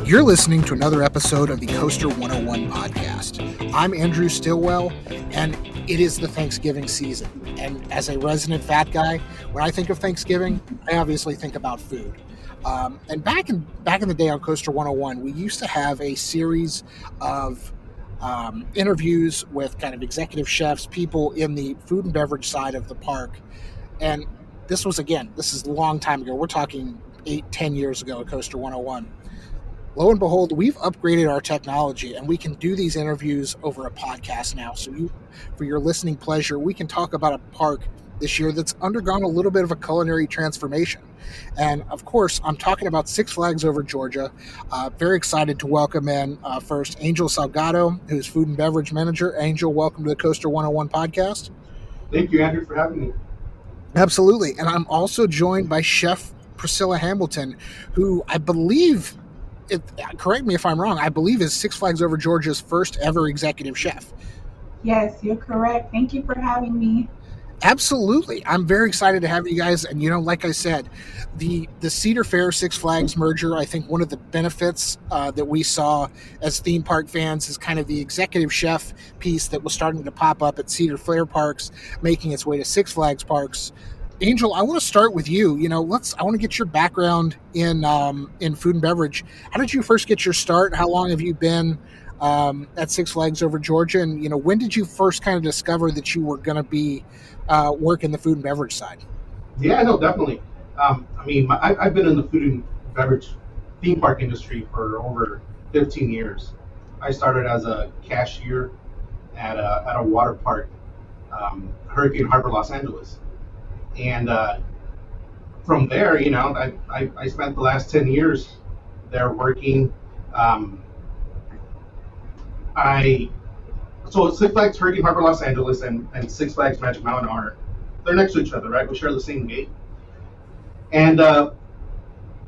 You're listening to another episode of the Coaster 101 podcast. I'm Andrew Stillwell, and it is the Thanksgiving season. And as a resident fat guy, when I think of Thanksgiving, I obviously think about food. And back in the day on Coaster 101, we used to have a series of interviews with kind of executive chefs, people in the food and beverage side of the park. And this is a long time ago. We're talking 8-10 years ago at Coaster 101. Lo and behold, we've upgraded our technology and we can do these interviews over a podcast now. So for your listening pleasure, we can talk about a park this year that's undergone a little bit of a culinary transformation. And of course, I'm talking about Six Flags over Georgia. Very excited to welcome in first Angel Salgado, who's food and beverage manager. Angel, welcome to the Coaster 101 podcast. Thank you, Andrew, for having me. Absolutely. And I'm also joined by Chef Priscilla Hamilton, who I believe, correct me if I'm wrong, I believe is Six Flags over Georgia's first ever executive chef. Yes, you're correct. Thank you for having me. Absolutely. I'm very excited to have you guys. And, like I said, the Cedar Fair Six Flags merger, I think one of the benefits that we saw as theme park fans is kind of the executive chef piece that was starting to pop up at Cedar Fair parks, making its way to Six Flags parks. Angel, I want to start with you. I want to get your background in food and beverage. How did you first get your start? How long have you been at Six Flags over Georgia? And, when did you first kind of discover that you were going to be working the food and beverage side? Yeah, no, definitely. I've been in the food and beverage theme park industry for over 15 years. I started as a cashier at a water park, Hurricane Harbor, Los Angeles. And from there, I spent the last 10 years there working. So Six Flags Hurricane Harbor, Los Angeles, and Six Flags Magic Mountain they're next to each other, right? We share the same gate. And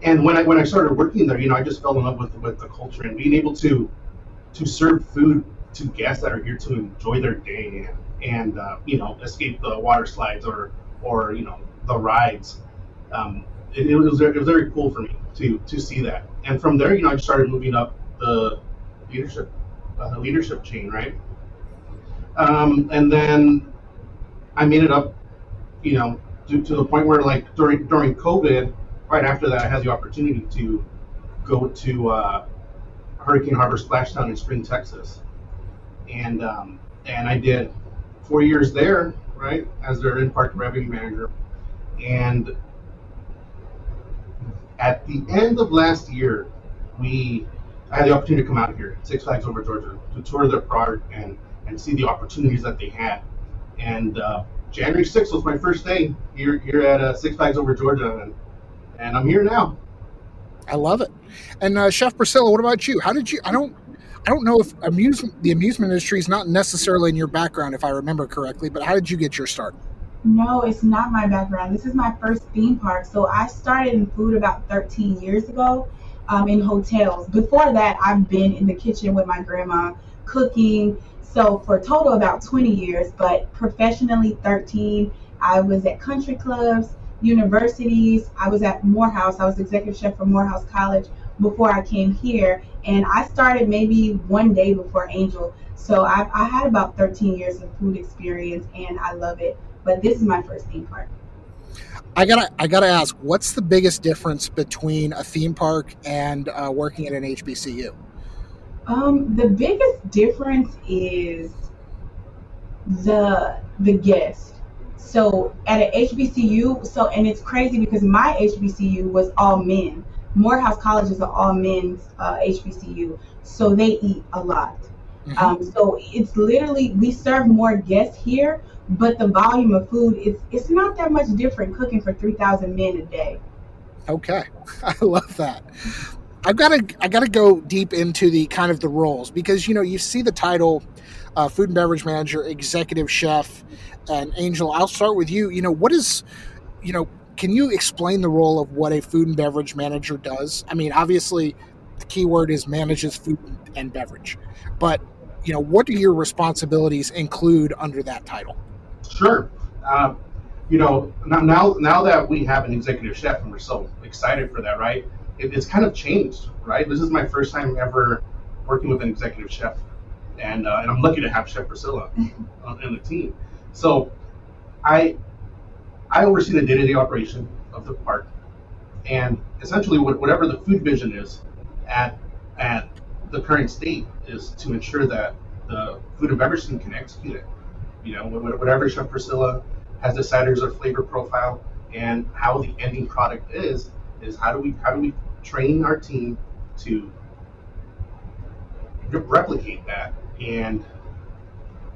when I started working there, I just fell in love with the culture and being able to serve food to guests that are here to enjoy their day and escape the water slides or the rides. It was very cool for me to see that. And from there, I just started moving up the leadership chain, right? And then I made it up, to the point where, like, during COVID, right after that, I had the opportunity to go to Hurricane Harbor Splashdown in Spring, Texas, and I did 4 years there, right, as their in-park revenue manager. And at the end of last year, I had the opportunity to come out here, Six Flags over Georgia, to tour their park and see the opportunities that they had. And January 6th was my first day here at Six Flags over Georgia, and I'm here now. I love it. And Chef Priscilla, what about you? How did you? I don't know if the amusement industry is not necessarily in your background, if I remember correctly, but how did you get your start? No, it's not my background. This is my first theme park. So I started in food about 13 years ago in hotels. Before that, I've been in the kitchen with my grandma cooking. So for a total about 20 years, but professionally 13. I was at country clubs, universities. I was at Morehouse. I was executive chef for Morehouse College before I came here. And I started maybe one day before Angel. So I had about 13 years of food experience, and I love it. But this is my first theme park. I gotta ask, what's the biggest difference between a theme park and working at an HBCU? The biggest difference is the guest. So at an HBCU, and it's crazy because my HBCU was all men. Morehouse College is an all men's HBCU, so they eat a lot. Mm-hmm. So it's literally, we serve more guests here, but the volume of food it's not that much different cooking for 3,000 men a day. Okay, I love that. I gotta go deep into the kind of the roles, because you see the title, food and beverage manager, executive chef, and Angel, I'll start with you. Can you explain the role of what a food and beverage manager does? I mean, obviously, the key word is manages food and beverage, but what do your responsibilities include under that title? Sure. now that we have an executive chef and we're so excited for that, right? It's kind of changed, right? This is my first time ever working with an executive chef, and I'm lucky to have Chef Priscilla in the team. So I oversee the day-to-day operation of the park, and essentially whatever the food vision is at the current state is to ensure that the food and beverage team can execute it. Whatever Chef Priscilla has decided is our flavor profile, and how the ending product is how do we train our team to replicate that and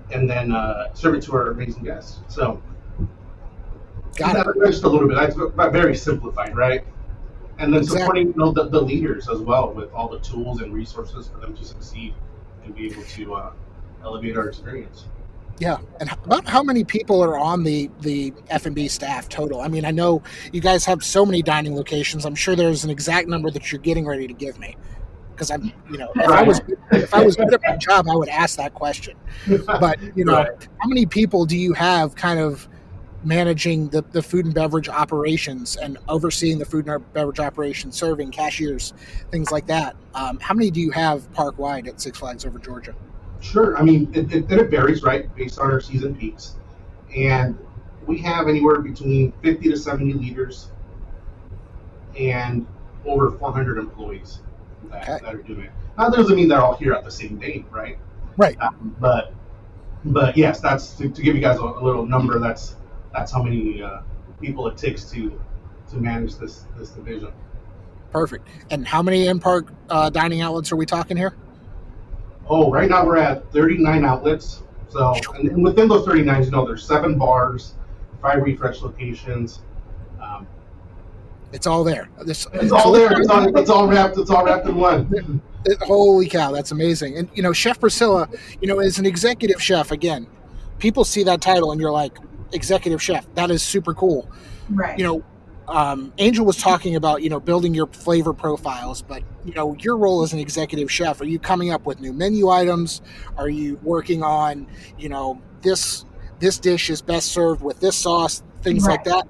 then serve it to our amazing guests. So that's just a little bit. That's very simplified, right? And then supporting the leaders as well with all the tools and resources for them to succeed and be able to elevate our experience. Yeah, and about how many people are on the F&B staff total? I mean, I know you guys have so many dining locations. I'm sure there's an exact number that you're getting ready to give me, because I'm, if I was good at my job, I would ask that question. But how many people do you have kind of managing the food and beverage operations and overseeing the food and beverage operations, serving, cashiers, things like that? How many do you have park-wide at Six Flags Over Georgia? Sure. I mean, it varies, right, based on our season peaks. And we have anywhere between 50 to 70 leaders and over 400 employees that are doing it. Now, that doesn't mean they're all here at the same date, right? Right. But yes, that's to give you guys a little number. That's how many people it takes to manage this division. Perfect. And how many in-park dining outlets are we talking here? Oh, right now we're at 39 outlets. So, and within those 39, there's 7 bars, 5 refresh locations. It's all there. It's all there. It's all wrapped. It's all wrapped in one. Holy cow, that's amazing. And Chef Priscilla, is an executive chef. Again, people see that title and you're like, executive chef. That is super cool. Right. Angel was talking about, building your flavor profiles, but, your role as an executive chef, are you coming up with new menu items? Are you working on, this dish is best served with this sauce, things like that?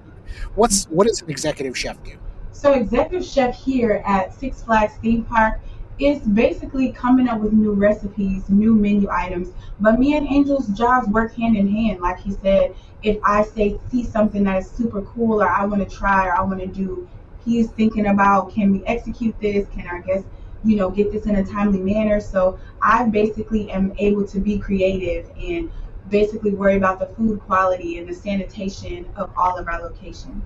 What does an executive chef do? So executive chef here at Six Flags Theme Park is basically coming up with new recipes, new menu items. But me and Angel's jobs work hand in hand. Like he said, if I see something that is super cool, or I want to try, or I want to do, he's thinking about, can we execute this? Can our guests, get this in a timely manner? So I basically am able to be creative and basically worry about the food quality and the sanitation of all of our locations.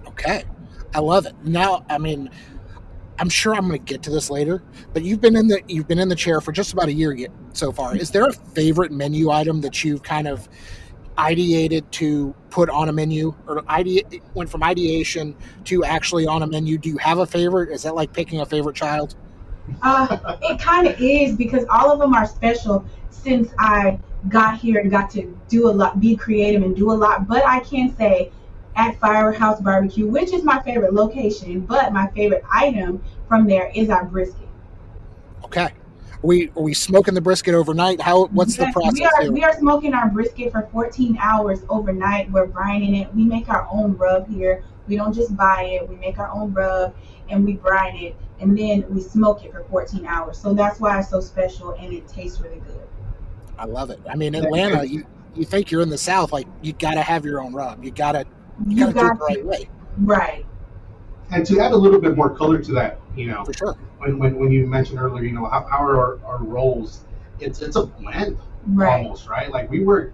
Okay. I love it. Now, I mean, I'm sure I'm going to get to this later, but you've been in the chair for just about a year so far. Is there a favorite menu item that you've kind of ideated to put on a menu, or went from ideation to actually on a menu? Do you have a favorite? Is that like picking a favorite child? It kind of is, because all of them are special since I got here and got to do a lot, be creative and do a lot. But I can say at Firehouse Barbecue, which is my favorite location, but my favorite item from there is our brisket. Okay. Are we smoking the brisket overnight? What's the process? We are smoking our brisket for 14 hours overnight. We're brining it. We make our own rub here. We don't just buy it. We make our own rub and we brine it, and then we smoke it for 14 hours. So that's why it's so special, and it tastes really good. I love it. I mean, Atlanta, you think you're in the South, like you got to have your own rub. You got to do it the right way. Right. And to add a little bit more color to that, for sure. When you mentioned earlier, how are our roles? It's a blend, almost, right? Like we work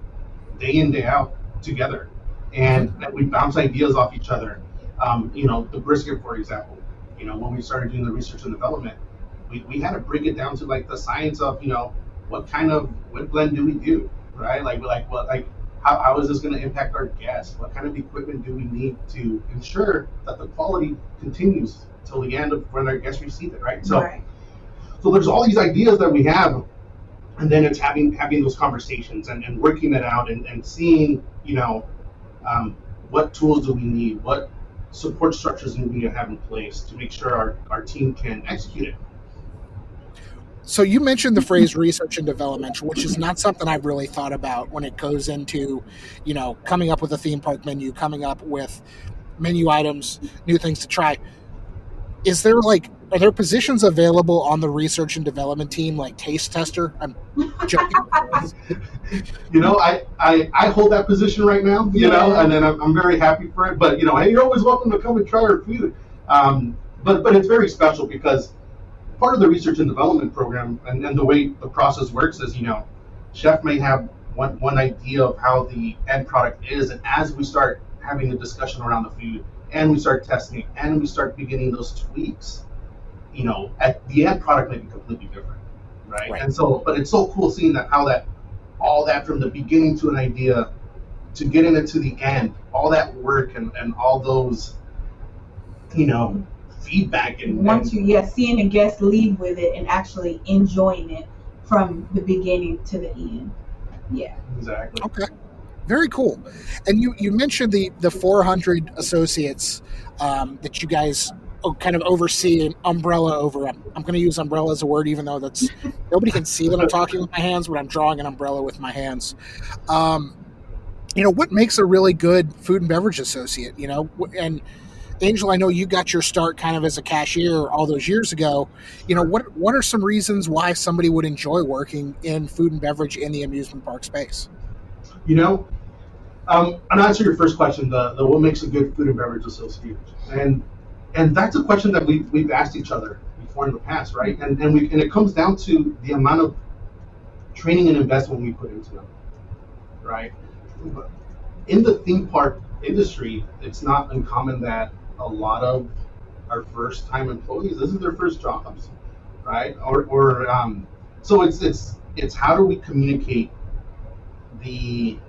day in, day out together, and we bounce ideas off each other. The brisket, for example, when we started doing the research and development, we had to break it down to like the science of what blend do we do, right? How is this going to impact our guests? What kind of equipment do we need to ensure that the quality continues till the end of when our guests receive it, right? So there's all these ideas that we have, and then it's having those conversations and working it out and seeing, what tools do we need, what support structures do we need to have in place to make sure our team can execute it. So you mentioned the phrase research and development, which is not something I've really thought about when it goes into, coming up with a theme park menu, coming up with menu items, new things to try. Are there positions available on the research and development team, like taste tester? I'm joking. I hold that position right now, and then I'm very happy for it. But hey, you're always welcome to come and try our food. But it's very special because part of the research and development program and the way the process works is, chef may have one idea of how the end product is, and as we start having a discussion around the food and we start testing it and we start beginning those tweaks, at the end product may be completely different, right? And so, but it's so cool seeing all that from the beginning to an idea to getting it to the end, all that work and all those, feedback and once seeing a guest leave with it and actually enjoying it from the beginning to the end. Yeah. Exactly. Okay. Very cool. And you mentioned the 400 associates that you guys kind of oversee an umbrella over. I'm going to use umbrella as a word, even though nobody can see that I'm talking with my hands, but I'm drawing an umbrella with my hands. What makes a really good food and beverage associate, and Angel, I know you got your start kind of as a cashier all those years ago. What are some reasons why somebody would enjoy working in food and beverage in the amusement park space? I'll answer your first question, the what makes a good food and beverage associate, and that's a question that we've asked each other before in the past, right? And it comes down to the amount of training and investment we put into them, right? In the theme park industry, it's not uncommon that a lot of our first time employees, this is their first jobs, right? So it's how do we communicate the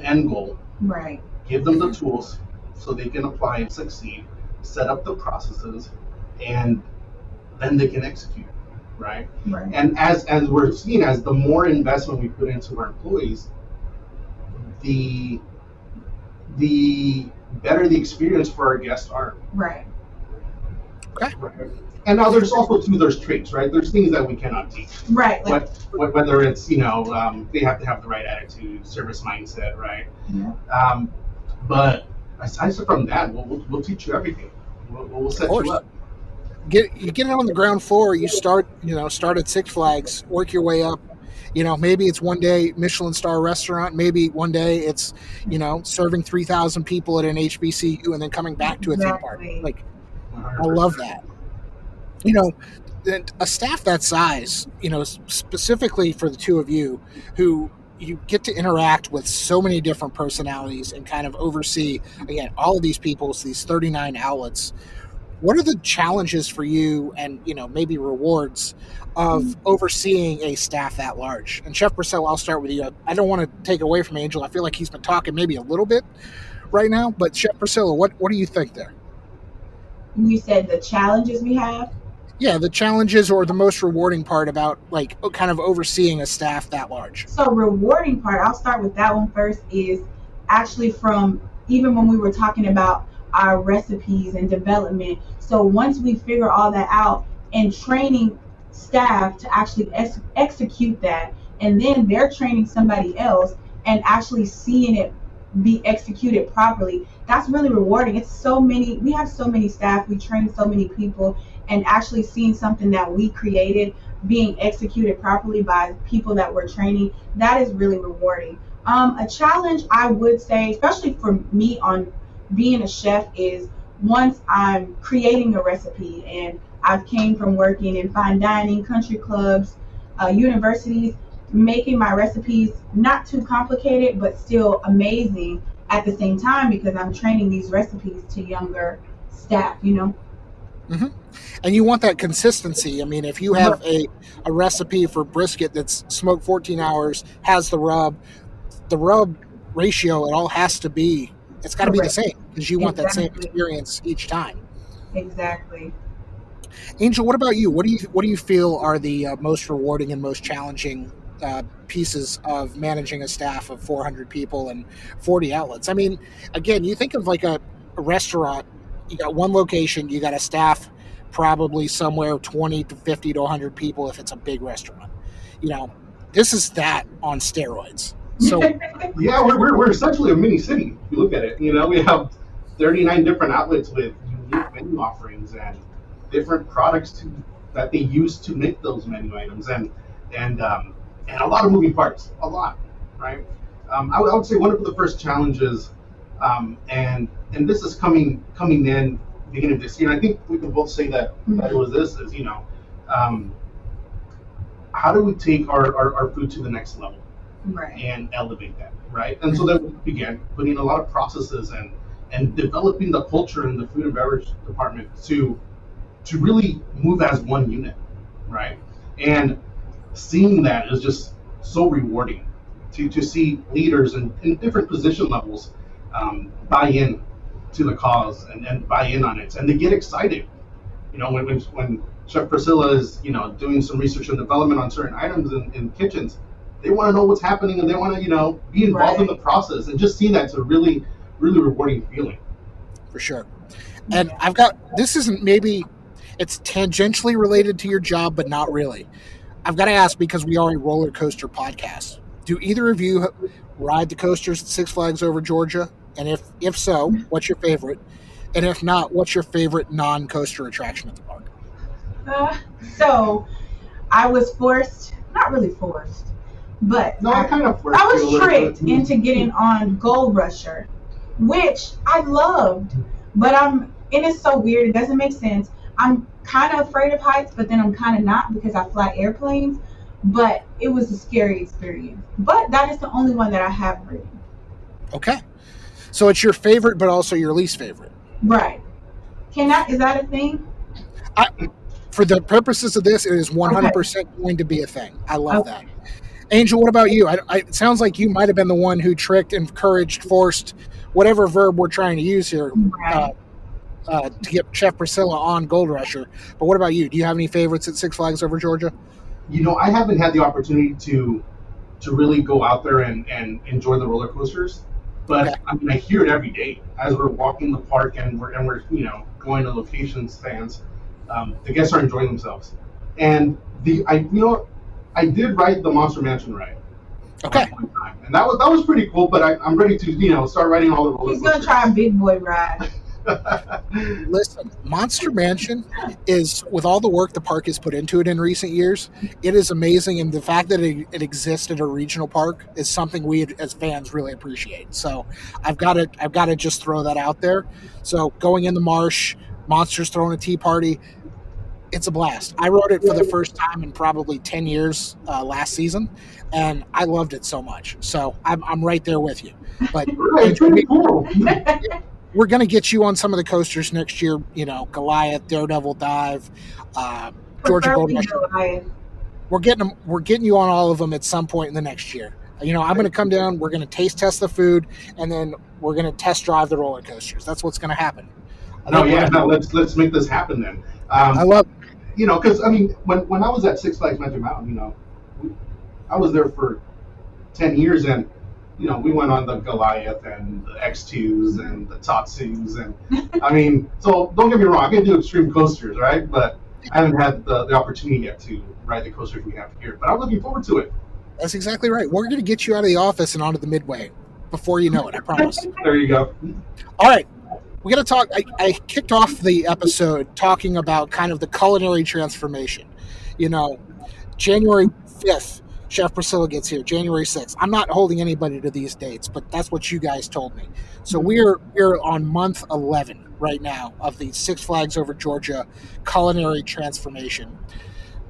end goal, right? Give them the tools so they can apply and succeed, set up the processes, and then they can execute, right? And as we're seeing, as the more investment we put into our employees, the better the experience for our guests are. Right. Okay. And now there's traits, right? There's things that we cannot teach. Right. Whether it's, they have to have the right attitude, service mindset, right? Yeah. But aside from that, we'll teach you everything. We'll set you up. You get it on the ground floor. You start at Six Flags, work your way up. Maybe it's one day Michelin star restaurant. Maybe one day it's, serving 3,000 people at an HBCU and then coming back to a theme park. Like, 100%. I love that. A staff that size, specifically for the two of you, who you get to interact with so many different personalities and kind of oversee, again, all of these people, these 39 outlets. What are the challenges for you and, maybe rewards of overseeing a staff that large? And Chef Priscilla, I'll start with you. I don't want to take away from Angel. I feel like he's been talking maybe a little bit right now, but Chef Priscilla, what do you think there? You said the challenges we have? Yeah, the challenges or the most rewarding part about kind of overseeing a staff that large. So rewarding part, I'll start with that one first, is actually from even when we were talking about our recipes and development. So once we figure all that out and training staff to actually execute that, and then they're training somebody else and actually seeing it be executed properly, that's really rewarding. We have so many staff, we train so many people, and actually seeing something that we created being executed properly by people that we're training, that is really rewarding. A challenge, I would say, especially for me on being a chef, is once I'm creating a recipe, and I've came from working in fine dining, country clubs, universities, making my recipes not too complicated, but still amazing at the same time, because I'm training these recipes to younger staff, Mm-hmm. And you want that consistency. I mean, if you have a recipe for brisket that's smoked 14 hours, has the rub ratio, it all has to be, it's got to be the same, because you want that same experience each time. Exactly. Angel, what about you? What do you feel are the most rewarding and most challenging pieces of managing a staff of 400 people and 40 outlets? I mean, again, you think of like a restaurant. You got one location, you got a staff probably somewhere 20 to 50 to 100 people if it's a big restaurant. This is that on steroids. So yeah, we're essentially a mini city. If you look at it, we have 39 different outlets with unique menu offerings and different products that they use to make those menu items, and a lot of moving parts, right? I would say one of the first challenges, and this is coming in beginning of this year. And I think we can both say that it was this is how do we take our food to the next level, Right. and elevate that, right? And so then we began putting a lot of processes and developing the culture in the food and beverage department to really move as one unit, right? And seeing that is just so rewarding to see leaders in different position levels buy in to the cause and buy in on it, and they get excited. When Chef Priscilla is doing some research and development on certain items in kitchens, they want to know what's happening, and they want to be involved in the process, and just seeing that's a really, really rewarding feeling. For sure. And this isn't, maybe it's tangentially related to your job, but not really. I've got to ask, because we are a roller coaster podcast. Do either of you ride the coasters at Six Flags over Georgia? And if so, what's your favorite? And if not, what's your favorite non-coaster attraction at the park? So I was forced, not really forced, but No, I kind of forced I you a was little tricked bit. into getting on Gold Rusher, which I loved, but and it's so weird, it doesn't make sense. I'm kind of afraid of heights, but then I'm kind of not, because I fly airplanes, but it was a scary experience. But that is the only one that I have ridden. Okay. So it's your favorite, but also your least favorite. Right. Is that a thing? For the purposes of this, it is 100% going to be a thing. I love that. Angel, what about you? It sounds like you might have been the one who tricked, encouraged, forced, whatever verb we're trying to use here, Right. to get Chef Priscilla on Gold Rusher. But what about you? Do you have any favorites at Six Flags over Georgia? I haven't had the opportunity to really go out there and enjoy the roller coasters, but Okay. I mean, I hear it every day as we're walking the park and we're going to location stands. The guests are enjoying themselves, and I did ride the Monster Mansion ride. Okay. One time, and that was pretty cool. But I'm ready to start riding all the roller He's coasters. gonna try a big boy ride. Listen, Monster Mansion is, with all the work the park has put into it in recent years, it is amazing, and the fact that it exists at a regional park is something we as fans really appreciate. So I've got to just throw that out there. So going in the marsh, monsters throwing a tea party, it's a blast. I rode it for the first time in probably 10 years last season, and I loved it so much. So I'm right there with you. But Right, it's pretty cool. we're going to get you on some of the coasters next year. Goliath, Daredevil Dive, Georgia Gold Preferably Rush. Goliath. We're getting you on all of them at some point in the next year. I'm going to come down. We're going to taste test the food, and then we're going to test drive the roller coasters. That's what's going to happen. Let's make this happen then. I love. Because I mean, when I was at Six Flags Magic Mountain, I was there for 10 years, and we went on the Goliath and the X2s and the Tatsus, and I mean, so don't get me wrong, I can do extreme coasters, right? But I haven't had the opportunity yet to ride the coasters we have here. But I'm looking forward to it. That's exactly right. We're going to get you out of the office and onto the Midway before you know it. I promise. There you go. All right. We got to talk. I kicked off the episode talking about kind of the culinary transformation. January 5th, Chef Priscilla gets here. January 6th. I'm not holding anybody to these dates, but that's what you guys told me. So we're on month 11 right now of the Six Flags over Georgia culinary transformation.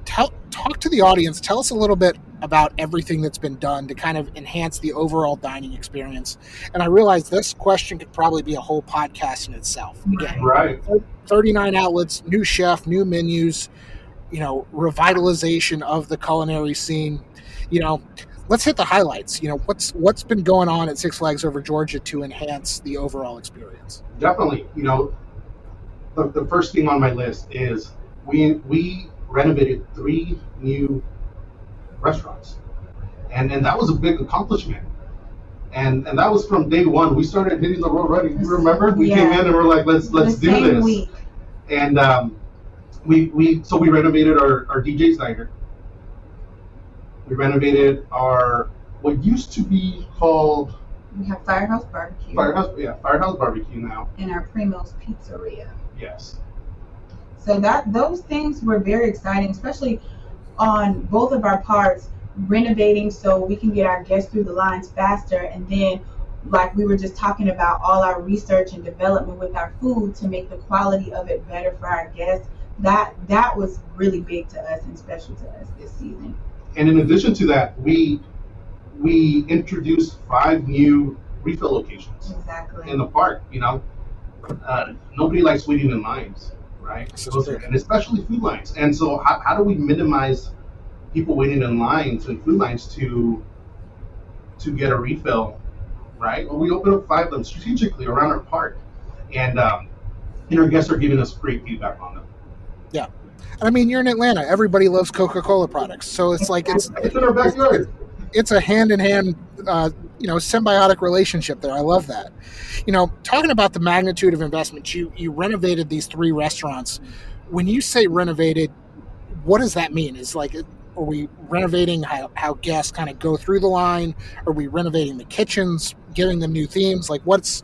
Talk to the audience. Tell us a little bit about everything that's been done to kind of enhance the overall dining experience. And I realize this question could probably be a whole podcast in itself. Again, Right. 39 outlets, new chef, new menus, revitalization of the culinary scene. Let's hit the highlights. What's been going on at Six Flags over Georgia to enhance the overall experience? Definitely. The first thing on my list is we renovated 3 new restaurants, and that was a big accomplishment. And that was from day one. We started hitting the road running. You remember? We came in and we're like, let's do same this. week. And We renovated our DJ's diner. We renovated our what used to be called We have Firehouse Barbecue Firehouse Barbecue now. and our Primo's Pizzeria. Yes. So those things were very exciting, especially on both of our parts, renovating so we can get our guests through the lines faster, and then like we were just talking about, all our research and development with our food to make the quality of it better for our guests. That was really big to us and special to us this season. And in addition to that, we introduced 5 new refill locations Exactly. in the park. Nobody likes waiting in lines, right? And especially food lines. And so how do we minimize people waiting in lines and food lines to get a refill, right? Well, we opened up 5 of them strategically around our park, and our guests are giving us great feedback on them. Yeah. I mean, you're in Atlanta. Everybody loves Coca-Cola products, so it's like it's in our backyard. It's a hand-in-hand, symbiotic relationship there. I love that. Talking about the magnitude of investment, you renovated these 3 restaurants. When you say renovated, what does that mean? Is like, are we renovating how guests kind of go through the line? Are we renovating the kitchens, giving them new themes? Like, what's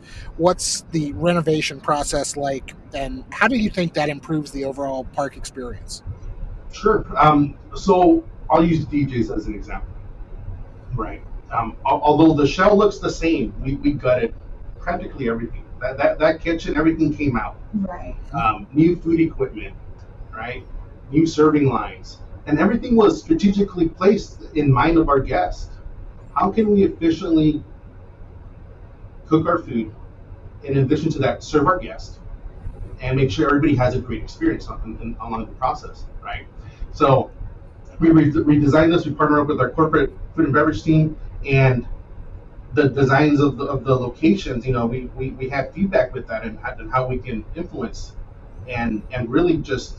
the renovation process like, and how do you think that improves the overall park experience? Sure. So I'll use DJs as an example. Right. Although the shell looks the same, we gutted practically everything. That kitchen, everything came out. Right. New food equipment, right? New serving lines, and everything was strategically placed in mind of our guests. How can we efficiently cook our food, in addition to that, serve our guests, and make sure everybody has a great experience along the process, right? So we redesigned this. We partnered up with our corporate food and beverage team, and the designs of the locations. We had feedback with that, and how we can influence and really just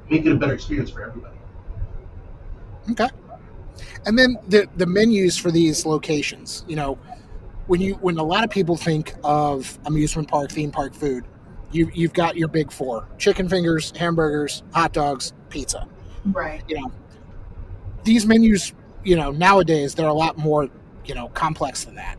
make it a better experience for everybody. Okay. And then the menus for these locations. When a lot of people think of amusement park, theme park food, you've got your big 4: chicken fingers, hamburgers, hot dogs, pizza. Right. These menus, nowadays they're a lot more, complex than that.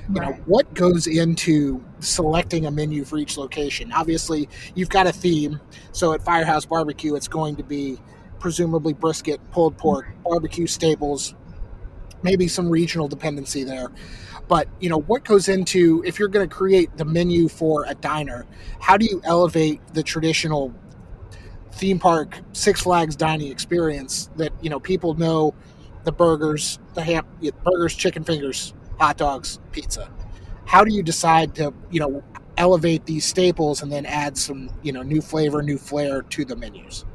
Right. What goes into selecting a menu for each location? Obviously, you've got a theme. So at Firehouse Barbecue, it's going to be presumably brisket, pulled pork, barbecue staples, maybe some regional dependency there. But, what goes into, if you're going to create the menu for a diner, how do you elevate the traditional theme park Six Flags dining experience that, people know the burgers, burgers, chicken fingers, hot dogs, pizza? How do you decide to, elevate these staples and then add some, new flavor, new flair to the menus?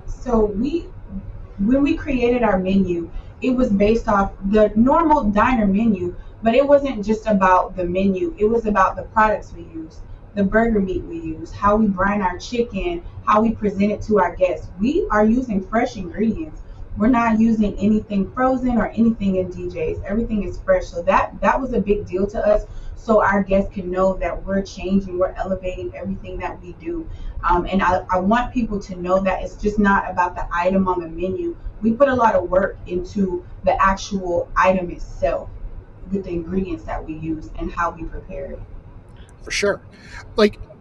So when we created our menu, it was based off the normal diner menu, but it wasn't just about the menu. It was about the products we use, the burger meat we use, how we brine our chicken, how we present it to our guests. We are using fresh ingredients. We're not using anything frozen or anything in DJs. Everything is fresh. So that was a big deal to us. So our guests can know that we're changing, we're elevating everything that we do. And I want people to know that it's just not about the item on the menu. We put a lot of work into the actual item itself with the ingredients that we use and how we prepare it. For sure.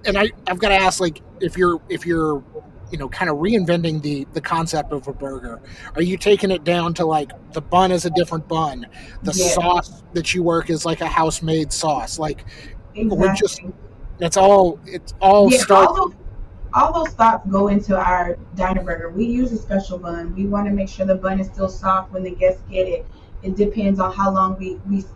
And I've got to ask, if you're kind of reinventing the concept of a burger, are you taking it down to the bun is a different bun, the sauce that you work is like a house made sauce, Exactly. It's all starts. All those thoughts go into our diner burger. We use a special bun. We want to make sure the bun is still soft when the guests get it. It depends on how long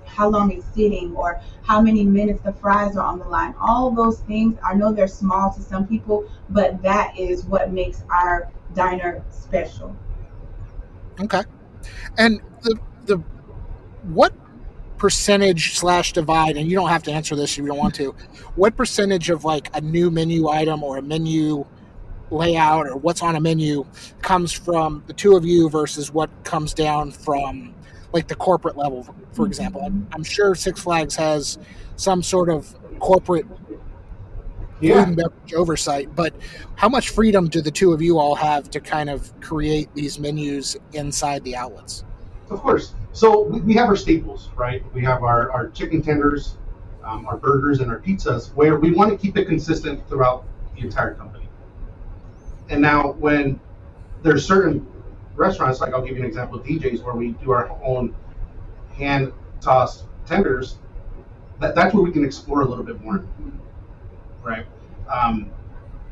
how long it's sitting or how many minutes the fries are on the line. All those things, I know they're small to some people, but that is what makes our diner special. Okay. And the what percentage / divide, and you don't have to answer this if you don't want to, what percentage of a new menu item or a menu layout or what's on a menu comes from the two of you versus what comes down from the corporate level, for example? I'm sure Six Flags has some sort of corporate food Yeah, and beverage oversight, but how much freedom do the two of you all have to kind of create these menus inside the outlets? of course. So we have our staples, right? We have our chicken tenders, our burgers, and our pizzas, where we want to keep it consistent throughout the entire company. And now, when there's certain restaurants, like I'll give you an example, DJs, where we do our own hand tossed tenders, that's where we can explore a little bit more, right? Um,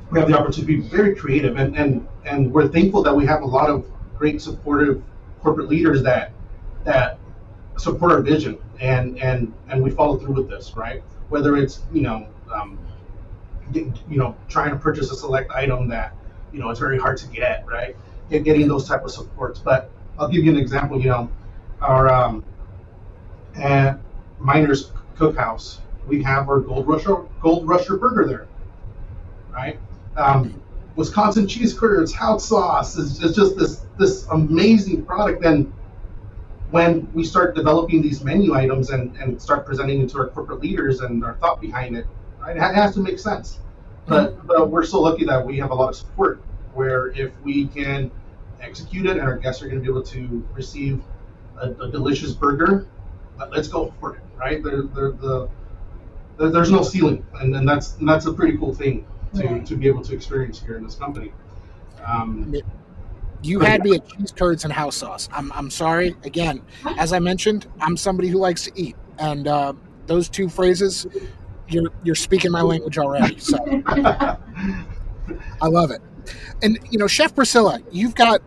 we have the opportunity to be very creative, and we're thankful that we have a lot of great supportive corporate leaders that support our vision, and we follow through with this, right? Whether it's trying to purchase a select item that it's very hard to get, right? Getting those type of supports. But I'll give you an example. Our at Miners Cookhouse, we have our Gold Rusher burger there, right? Wisconsin cheese curds, hot sauce is just this amazing product. And when we start developing these menu items and start presenting it to our corporate leaders and our thought behind it, right, it has to make sense. But we're so lucky that we have a lot of support where if we can execute it and our guests are going to be able to receive a delicious burger, let's go for it, right? There's no ceiling, and that's a pretty cool thing to be able to experience here in this company. You had me at cheese curds and house sauce. I'm sorry. Again, as I mentioned, I'm somebody who likes to eat, and those two phrases, you're speaking my language already. So I love it. And Chef Priscilla, you've got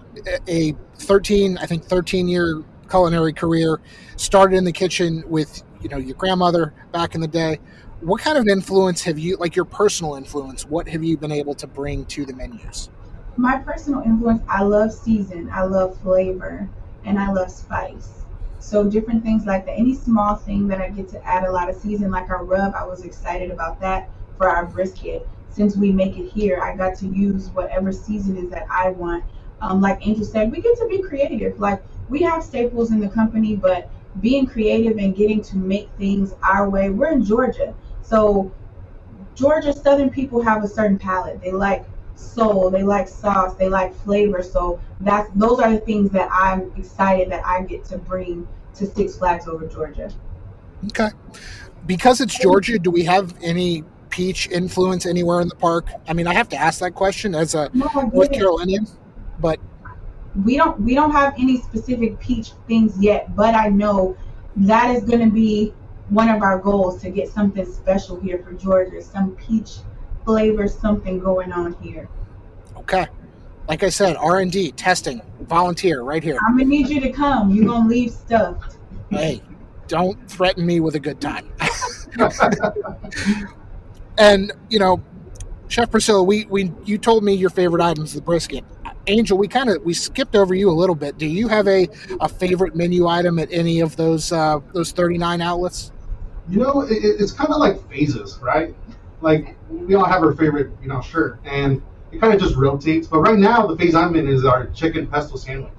a 13-year culinary career. Started in the kitchen with your grandmother back in the day. What kind of influence have you, like your personal influence, what have you been able to bring to the menus? My personal influence, I love season, I love flavor, and I love spice. So different things like that. Any small thing that I get to add a lot of season, like our rub, I was excited about that for our brisket. Since we make it here, I got to use whatever season is that I want. Like Angel said, we get to be creative. Like we have staples in the company, but being creative and getting to make things our way. We're in Georgia, so Georgia Southern people have a certain palate. They like soul, they like sauce, they like flavor. So those are the things that I'm excited that I get to bring to Six Flags over Georgia. Okay. Because it's Georgia, do we have any peach influence anywhere in the park? I mean, I have to ask that question as a North Carolinian, but we don't have any specific peach things yet, but I know that is going to be one of our goals, to get something special here for Georgia, some peach flavor, something going on here. Okay. Like I said, R&D, testing, volunteer right here. I'm going to need you to come. You're going to leave stuffed. Hey, don't threaten me with a good time. And, Chef Priscilla, you told me your favorite item is the brisket. Angel, we skipped over you a little bit. Do you have a favorite menu item at any of those 39 outlets? It's kind of like phases, right? Like we all have our favorite, shirt, and it kind of just rotates. But right now, the phase I'm in is our chicken pesto sandwich.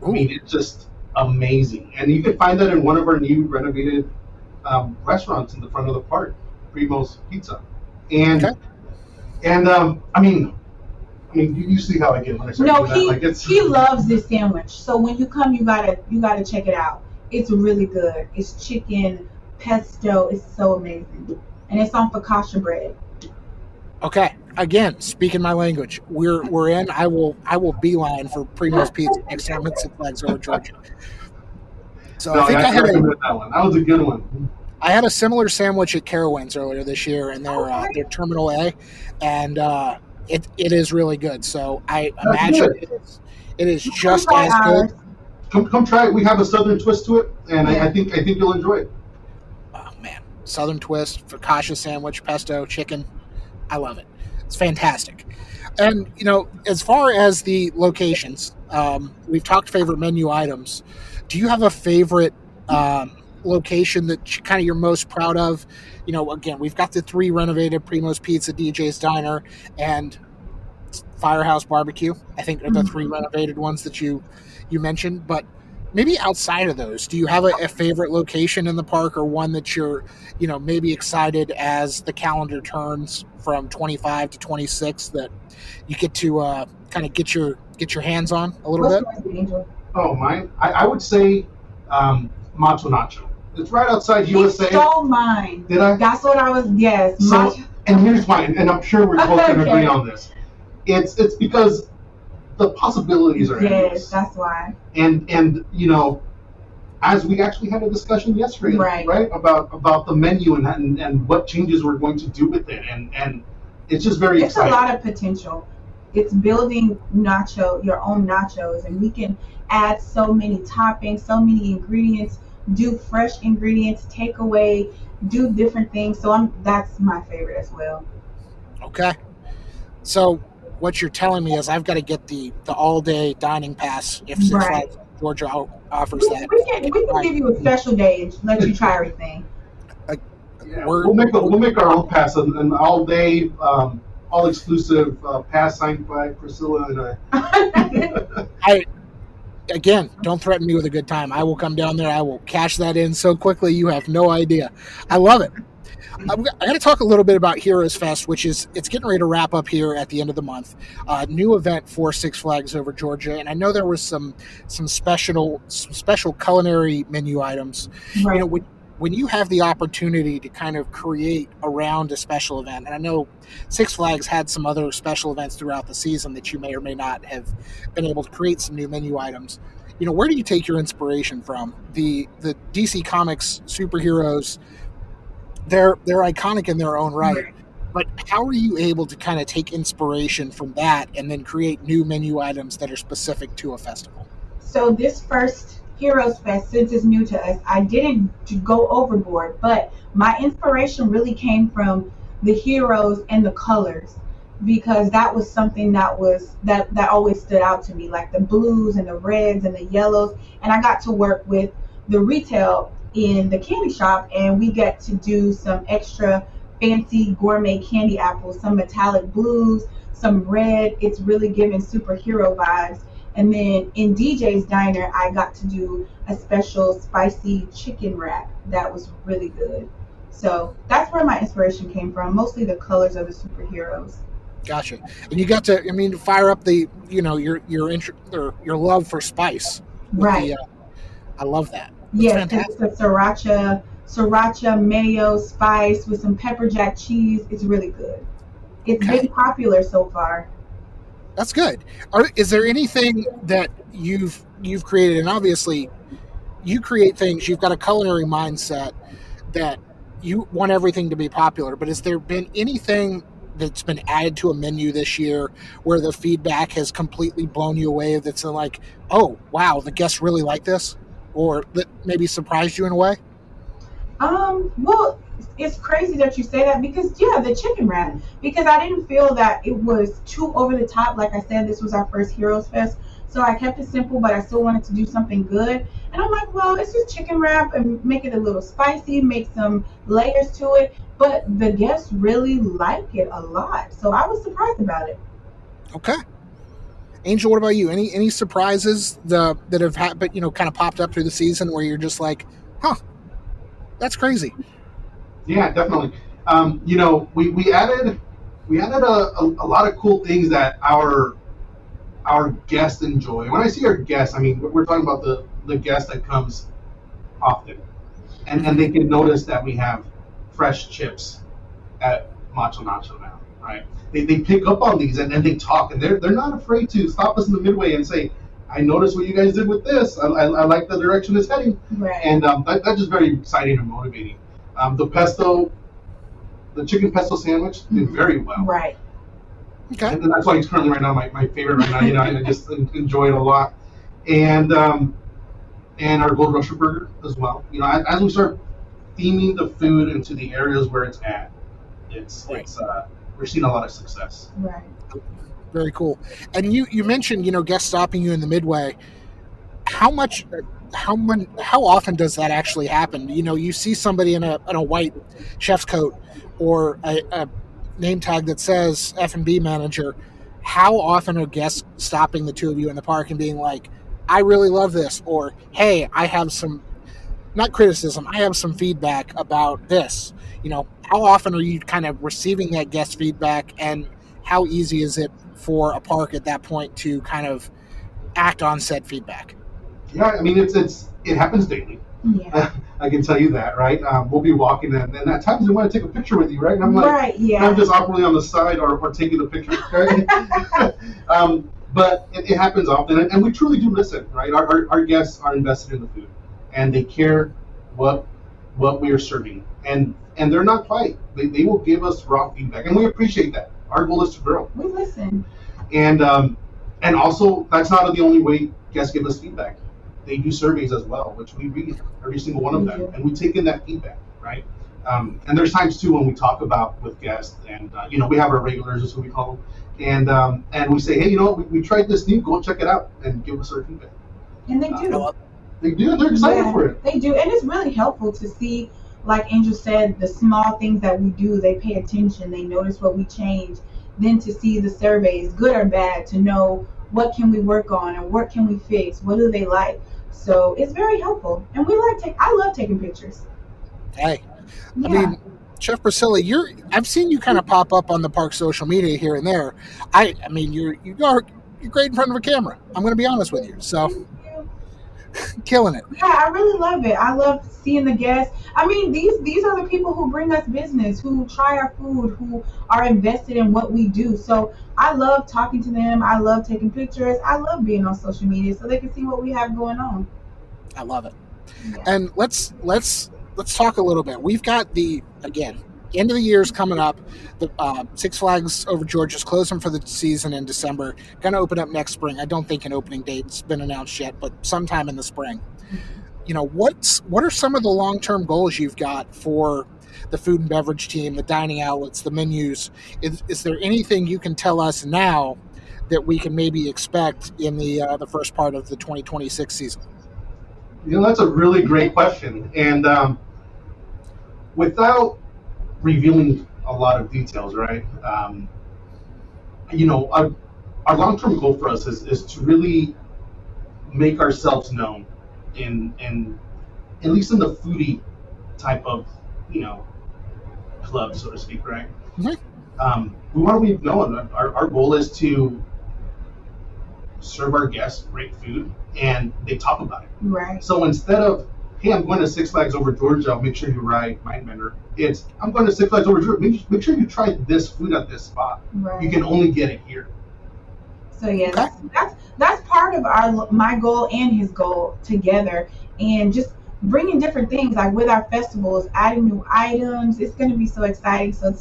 Ooh. I mean, it's just amazing, and you can find that in one of our new renovated restaurants in the front of the park, Primo's Pizza. And okay. And I mean, you see how I get when I start doing that. Like he loves this sandwich. So when you come, you gotta check it out. It's really good. It's chicken pesto. It's so amazing, and it's on focaccia bread. Okay. Again, speaking my language, we're in. I will beeline for Primo's Pizza next time at Six Flags over Georgia. So no, I think I had that one. That was a good one. I had a similar sandwich at Carowinds earlier this year in their Terminal A, and it is really good. So I imagine it is just as good. Come try it. We have a southern twist to it, and I think you'll enjoy it. Oh man, southern twist, focaccia sandwich, pesto, chicken. I love it. It's fantastic. And as far as the locations, we've talked favorite menu items. Do you have a favorite location that kind of you're most proud of? Again, we've got the 3 renovated Primo's Pizza, DJ's Diner, and Firehouse Barbecue. I think are the 3 renovated ones that you mentioned. But maybe outside of those, do you have a favorite location in the park, or one that you're, maybe excited as the calendar turns from 25 to 26 that you get to kind of get your hands on a little What's bit? yours, Angel? Oh, mine. I would say Macho Nacho. It's right outside He USA. stole mine. Did I? That's what I was. Yes. So, and here's mine, and I'm sure we're both going to Okay. agree on this. It's because the possibilities are Yes, endless. that's why. And as we actually had a discussion yesterday, Right. about the menu and what changes we're going to do with it, and it's just very It's exciting. a lot of potential. It's building your own nachos, and we can add so many toppings, so many ingredients, do fresh ingredients, take away, do different things. So that's my favorite as well. Okay. So what you're telling me is I've got to get the all day dining pass if Six Right. Flags Georgia offers We, that. we can Right. give you a special day and let you try everything. Yeah, We're- we'll make our own pass, an all day, all exclusive pass signed by Priscilla and I. Again, don't threaten me with a good time. I will come down there. I will cash that in so quickly you have no idea. I love it. I got to talk a little bit about Heroes Fest, which it's getting ready to wrap up here at the end of the month. New event for Six Flags over Georgia, and I know there was some special culinary menu items. Right. When you have the opportunity to kind of create around a special event, and I know Six Flags had some other special events throughout the season that you may or may not have been able to create some new menu items. Where do you take your inspiration from? The DC Comics superheroes, they're iconic in their own right, but how are you able to kind of take inspiration from that and then create new menu items that are specific to a festival? So this first Heroes Fest, since it's new to us, I didn't go overboard, but my inspiration really came from the heroes and the colors, because that was something that always stood out to me, like the blues and the reds and the yellows. And I got to work with the retail in the candy shop, and we get to do some extra fancy gourmet candy apples, some metallic blues, some red. It's really giving superhero vibes. And then in DJ's Diner, I got to do a special spicy chicken wrap that was really good. So that's where my inspiration came from, mostly the colors of the superheroes. Gotcha. And you got to, fire up the, your love for spice. Right. I love that. That's Yes, fantastic. it's a sriracha mayo spice with some pepper jack cheese. It's really good. It's Okay. been popular so far. That's good. Is there anything that you've created? And obviously, you create things. You've got a culinary mindset that you want everything to be popular. But has there been anything that's been added to a menu this year where the feedback has completely blown you away? That's like, oh wow, the guests really like this, or that maybe surprised you in a way? Well, it's crazy that you say that, because the chicken wrap, because I didn't feel that it was too over the top. Like I said, this was our first Heroes Fest, so I kept it simple, but I still wanted to do something good. And I'm like, well, it's just chicken wrap and make it a little spicy, make some layers to it. But the guests really like it a lot, so I was surprised about it. Okay. Angel, what about you? Any surprises that have happened, kind of popped up through the season where you're just like, huh, that's crazy? Yeah, definitely. We added a lot of cool things that our guests enjoy. And when I see our guests, we're talking about the guest that comes often, and they can notice that we have fresh chips at Macho Nacho now, right? They pick up on these and they talk, and they're not afraid to stop us in the midway and say, I noticed what you guys did with this. I like the direction it's heading. Right. And that's just very exciting and motivating. The chicken pesto sandwich did very well. Right. Okay. And that's why it's currently right now my favorite right now. I just enjoy it a lot. And our Gold Rusher burger as well. As we start theming the food into the areas where it's at, we're seeing a lot of success. Right. Very cool. And you mentioned, guests stopping you in the midway. How often does that actually happen? You see somebody in a white chef's coat or a name tag that says F&B manager. How often are guests stopping the two of you in the park and being like, I really love this, or hey, I have some, not criticism, I have some feedback about this. How often are you kind of receiving that guest feedback, and how easy is it for a park at that point to kind of act on said feedback? Yeah, I mean, it happens daily. Yeah. I can tell you that, right? We'll be walking, and at times they want to take a picture with you, right? And I'm like, Right, yeah. I'm just awkwardly on the side or taking the picture, right? But it happens often, and we truly do listen, right? Our guests are invested in the food, and they care what we are serving, and they're not polite. They will give us raw feedback, and we appreciate that. Our goal is to grow. We listen. And also, that's not the only way guests give us feedback. They do surveys as well, which we read every single one of them, and we take in that feedback, right? And there's times too when we talk about with guests, and we have our regulars, is what we call them, and we say, hey, we tried this new, go check it out, and give us our feedback. And they do. They do, and they're excited for it. They do, and it's really helpful to see, like Angel said, the small things that we do. They pay attention, they notice what we change. Then to see the surveys, good or bad, to know what can we work on and what can we fix, what do they like. So it's very helpful, and I love taking pictures. Hey, Yeah. I mean, Chef Priscilla, I've seen you kind of pop up on the park social media here and there. I mean, you're great in front of a camera. I'm going to be honest with you. So, killing it. Yeah, I really love it. I love seeing the guests. I mean, these are the people who bring us business, who try our food, who are invested in what we do. So I love talking to them. I love taking pictures. I love being on social media so they can see what we have going on. I love it. Yeah. And let's talk a little bit. We've got end of the year's coming up. The Six Flags over Georgia's closing for the season in December. Going to open up next spring. I don't think an opening date's been announced yet, but sometime in the spring. What are some of the long-term goals you've got for the food and beverage team, the dining outlets, the menus? Is there anything you can tell us now that we can maybe expect in the first part of the 2026 season? That's a really great question, and without revealing a lot of details, right? Our long-term goal for us is to really make ourselves known in at least in the foodie type of club, so to speak, right? Mm-hmm. We want to be known. Our goal is to serve our guests great food, and they talk about it. Right. So instead of, hey, I'm going to Six Flags over Georgia, make sure you ride Mindbender, it's, I'm going to Six Flags over Georgia, make sure you try this food at this spot. Right. You can only get it here. So yeah, that's part of my goal and his goal together, and just bringing different things, like with our festivals, adding new items. It's going to be so exciting. So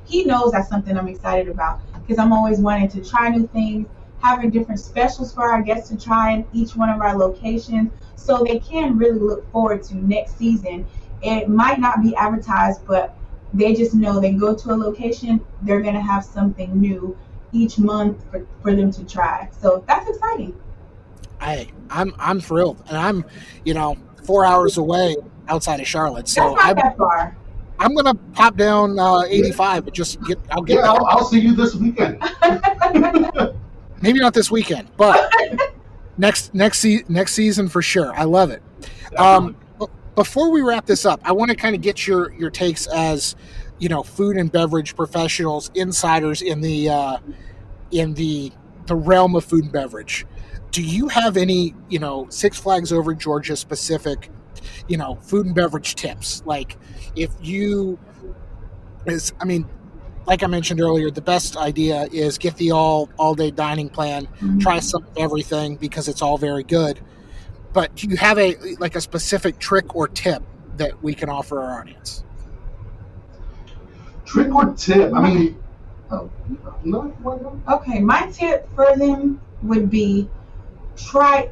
he knows that's something I'm excited about, because I'm always wanting to try new things, having different specials for our guests to try in each one of our locations, so they can really look forward to next season. It might not be advertised, but they just know they go to a location, they're going to have something new each month for them to try. So that's exciting. I'm thrilled, and I'm 4 hours away outside of Charlotte, so that's not that far. I'm gonna pop down 85 and just I'll get. Yeah, I'll see you this weekend. Maybe not this weekend, but next season for sure. I love it. Before we wrap this up, I want to kind of get your takes as food and beverage professionals, insiders in the realm of food and beverage. Do you have any Six Flags over Georgia specific food and beverage tips? Like, like I mentioned earlier, the best idea is get the all day dining plan, try some of everything, because it's all very good. But do you have a specific trick or tip that we can offer our audience? Trick or tip? I mean, no. Okay, my tip for them would be try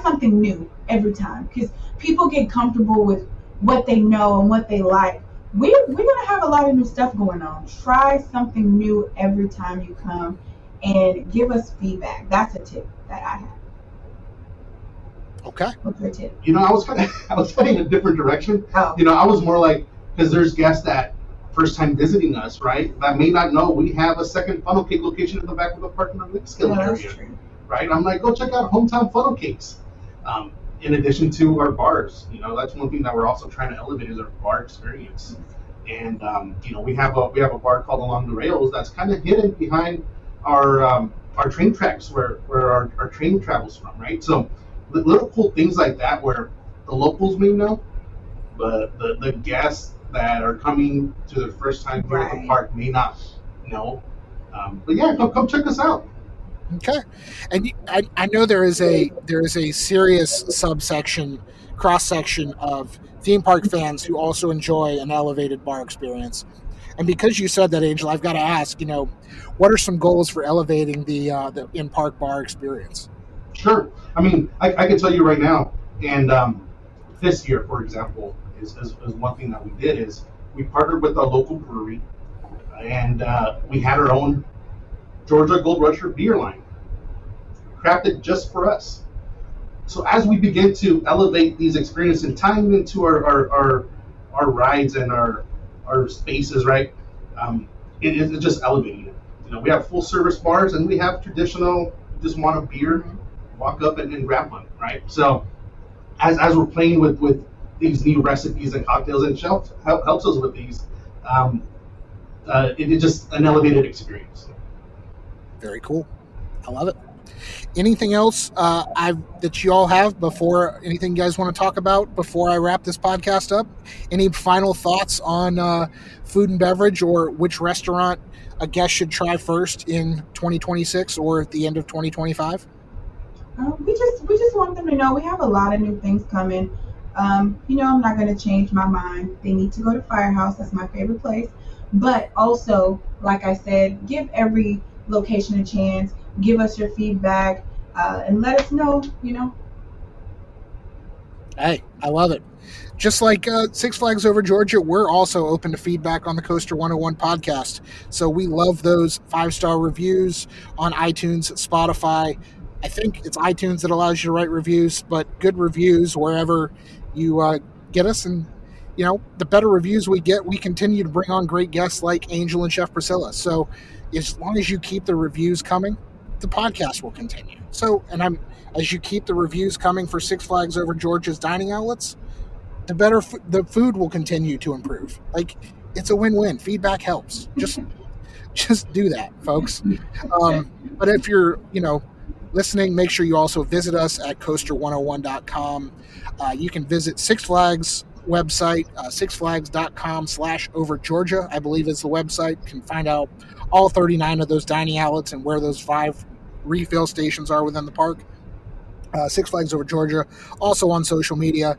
something new every time, because people get comfortable with what they know and what they like. We're gonna have a lot of new stuff going on. Try something new every time you come, and give us feedback. That's a tip that I have. Okay. What's your tip? I was heading a different direction. Oh. I was more like, because there's guests that first time visiting us, right, that may not know we have a second funnel cake location in the back of the parking lot area. True. right? I'm like, go check out Hometown Funnel Cakes. In addition to our bars, that's one thing that we're also trying to elevate is our bar experience. And we have a bar called Along the Rails that's kind of hidden behind our train tracks where our train travels from, right? So little cool things like that where the locals may know, but the guests that are coming to their first time here at the park may not know. But yeah, come check us out. Okay, and I know there is a serious subsection, cross section of theme park fans who also enjoy an elevated bar experience. And because you said that, Angel, I've got to ask, what are some goals for elevating the in-park bar experience? Sure. I mean, I can tell you right now, and this year, for example, is one thing that we did is we partnered with a local brewery, and we had our own Georgia Gold Rusher beer line, crafted just for us. So as we begin to elevate these experiences and tie them into our rides and our spaces, right? It's just elevating it. We have full service bars and we have traditional, just want a beer, walk up and grab one, right? So as we're playing with these new recipes and cocktails, and Chef helps us with these, it's just an elevated experience. Very cool. I love it. Anything else that you all have before, anything you guys want to talk about before I wrap this podcast up? Any final thoughts on food and beverage, or which restaurant a guest should try first in 2026 or at the end of 2025? We just want them to know we have a lot of new things coming. I'm not going to change my mind. They need to go to Firehouse. That's my favorite place. But also, like I said, give every location a chance. Give us your feedback and let us know, Hey, I love it. Just like Six Flags Over Georgia, we're also open to feedback on the Coaster 101 podcast. So we love those 5-star reviews on iTunes, Spotify. I think it's iTunes that allows you to write reviews, but good reviews wherever you get us. And, the better reviews we get, we continue to bring on great guests like Angel and Chef Priscilla. So as long as you keep the reviews coming, the podcast will continue. So, as you keep the reviews coming for Six Flags Over Georgia's dining outlets, the better the food will continue to improve. Like, it's a win-win. Feedback helps. Just do that, folks. But if you're, listening, make sure you also visit us at coaster101.com. You can visit Six Flags website, sixflags.com/overgeorgia, I believe is the website. You can find out all 39 of those dining outlets and where those 5 refill stations are within the park. Six Flags Over Georgia, also on social media.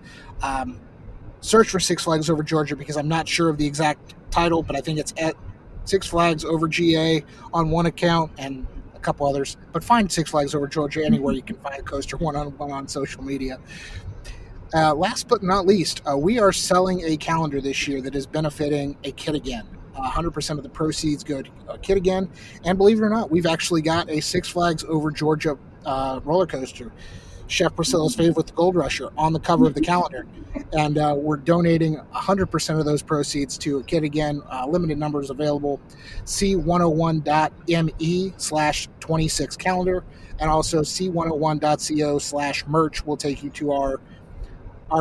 Search for Six Flags Over Georgia because I'm not sure of the exact title, but I think it's at Six Flags Over GA on one account and a couple others. But find Six Flags Over Georgia anywhere you can find Coaster 101 on social media. Last but not least, we are selling a calendar this year that is benefiting a Kid Again. 100% of the proceeds go to Kid Again. And believe it or not, we've actually got a Six Flags Over Georgia roller coaster, Chef Priscilla's favorite, the Gold Rusher, on the cover of the calendar. And we're donating 100% of those proceeds to a Kid Again. Limited numbers available. C101.me/26 calendar. And also c101.co/merch will take you to our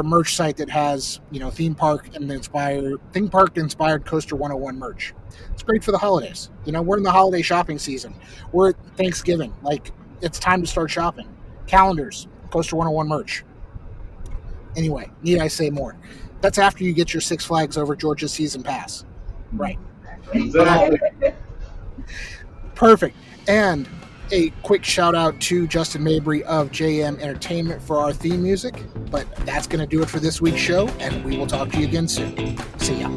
merch site that has, theme park inspired Coaster 101 merch. It's great for the holidays. We're in the holiday shopping season. We're at Thanksgiving. Like, it's time to start shopping. Calendars, Coaster 101 merch. Anyway, need I say more? That's after you get your Six Flags Over Georgia season pass. Right. Exactly. Perfect. And a quick shout out to Justin Mabry of JM Entertainment for our theme music. But that's going to do it for this week's show, and we will talk to you again soon. See ya.